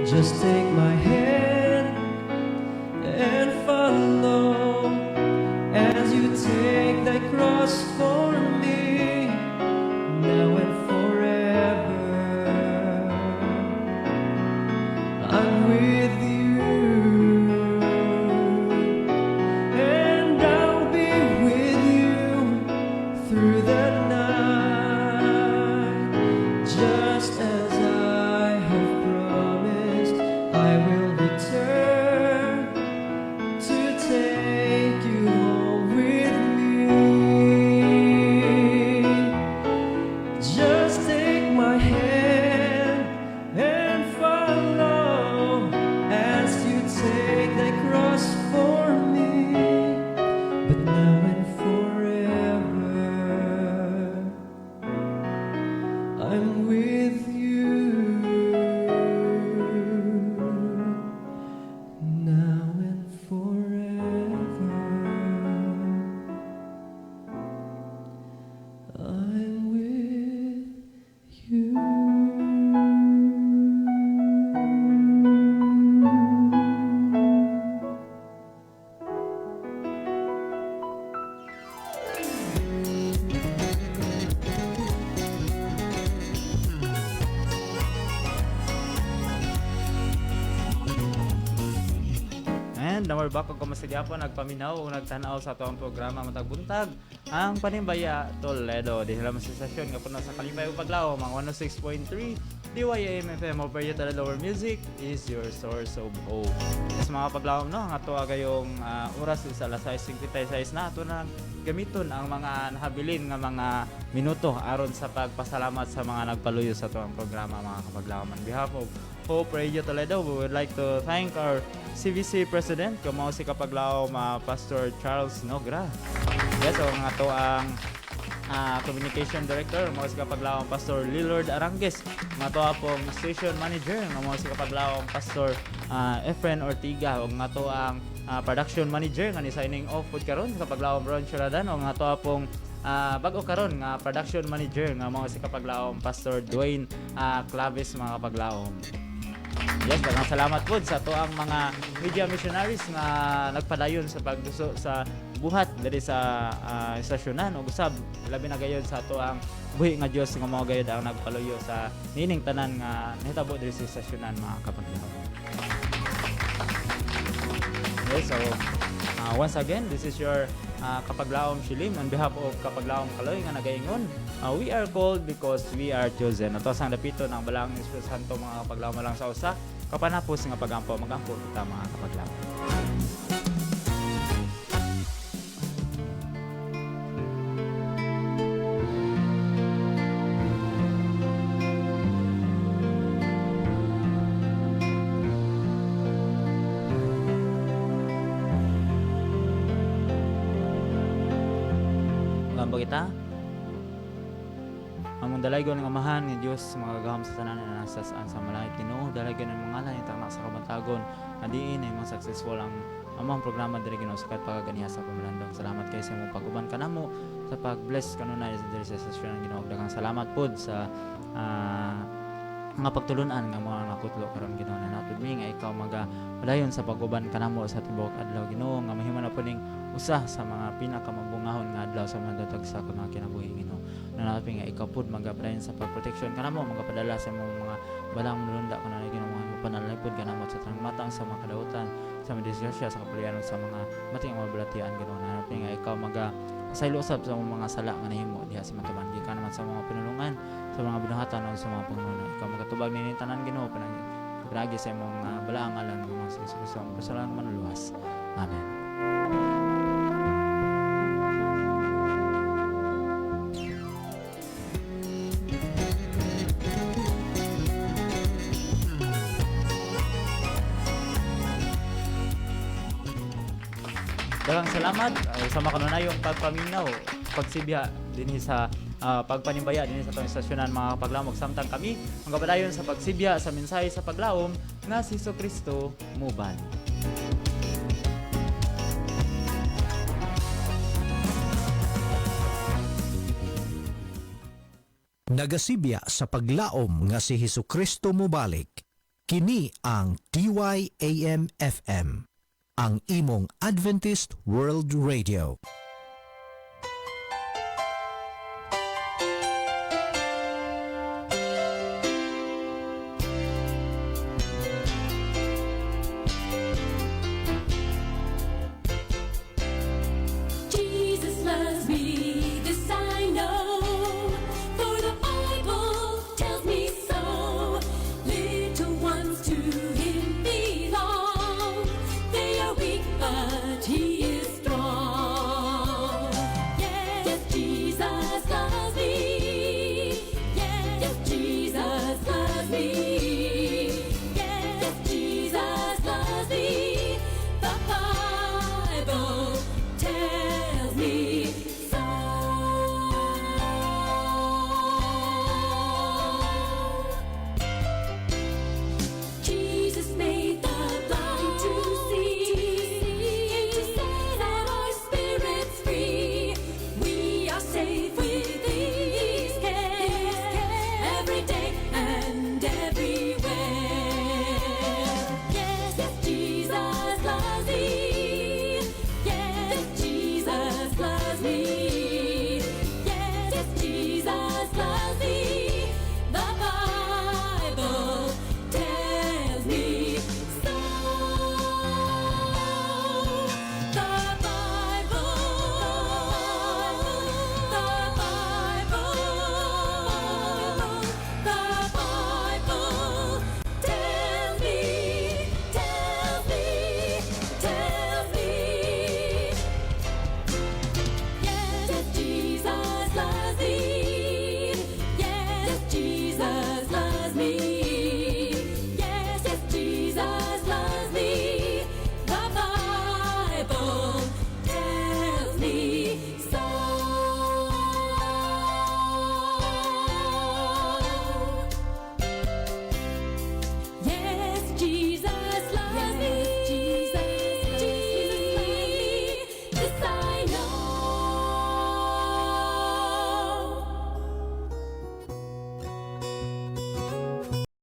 Just take my hand and follow as you take the cross for me, now and forever. I'm with you, and I'll be with you through the night, just as I have promised. I will return to take you home with me. Just take my hand and follow as you take the cross for me, but now and forever I'm with you, now and forever I'm with you. And we're back kung kamasigyapo nagpaminaw o nagtanaw sa atong programa matag buntag ang Panimbaya Toledo. Di sila masisasyon nga puno sa Kalipay ug Paglaom ang 106.3 DYAM FM over you Toledo, where music is your source of hope. Yes, mga Paglaom, no, ang ato agayong oras is alas 6:56 na ato nang gamiton ang mga nahabilin nga mga minuto aron sa pagpasalamat sa mga nagpaluyo sa atong programa, mga Kapaglaom. On behalf of Hope Radio Toledo, we would like to thank our CVC President, kumao si Kapaglaom, Pastor Charles Nogra. Yes, ang ato ang Communication Director, kumao si Kapaglaom, Pastor Lillard Arangues. Ang ato pong Station Manager, kumao si Kapaglaom, Pastor Efren Ortiga. Ang ato ang Production Manager, nga ni signing off pod karon si Kapaglaom Ron Churadan. Ang ato pong bago karon nga Production Manager, nga mao si Kapaglaom, Pastor Dwayne Claves, mga Kapaglaom. Yes, daghang salamat po sa ato ang mga media missionaries nga nagpadayon sa pagduso sa buhat diri sa estasyonan ug usab labi na gayud sa ato ang buhi nga Dios nga mao gayud ang nagpaluyo sa nining tanan nga nahitabo diri sa estasyonan, mga Kapaglaom. Yes, so once again, this is your Kapaglaom Shilim on behalf of Kapaglaom Kaloy nga nagaingon, we are called because we are chosen. Ato sang dapito ng balang ni Espiritu Santo, mga Kapaglaom, lang sa usa kapanapos nga pagampo magampo kita, mga Kapaglaom. Gamba kita. Among dalaygon ng amahan ni Dios, mga gaham sa tanan na nasa saan sa malangit, Ginoo, dalaygon ng mga ngalan itang sa kabantagon, adiin ay mga successful ang among programa diri, Ginoo, sakat pagaganiha sa pamalandong. Salamat kay sa imong pag-uban kanamo sa pag-bless kanunay diri sa session ng Ginoo. Daghang salamat pod sa mga pagtulunan nga mga nakutlo karon, Ginoo, na natud mi nga ikaw magapadayon sa pag-uban kanamo sa tibuok adlaw, Ginoo, nga mahimo na puning usa sa mga pinakamabungahon nga adlaw sa mga datag sa mga kinabuhi, Ginoo. Nanapin nga ikaw pod magapadayon sa pag-protection kanamo, magapadala sa mga balang mulunda kanang Ginoo, mga panalay pod kanamo sa tanang matang sa mga kadautan, sa mga disgrasya, sa kapalian sa mga mating mga balatian, Ginoo. Nanapin nga ikaw saylo usab sa mga sala nga nahimo diha sa matuban, di ka naman sa mga pinulungan, sa mga binuhatan o sa mga pangunan. Ikaw magatubag ni tanan, Ginoo, pinagi sa imong balaang ngalan ng mga Kristo, ang kasalanan manuluwas. Amen. Daghang salamat sa makanunayong pagpaminaw, pagsibya dinhi sa pagpanimbaya dinhi sa atong istasyonan mga kapaglaom. Samtang kami ang kapadayon sa pagsibya sa mensahe sa paglaom nga si Jesucristo muban. Nagasibya sa paglaom nga si Hesukristo mubalik. Kini ang DYAM FM, ang imong Adventist World Radio.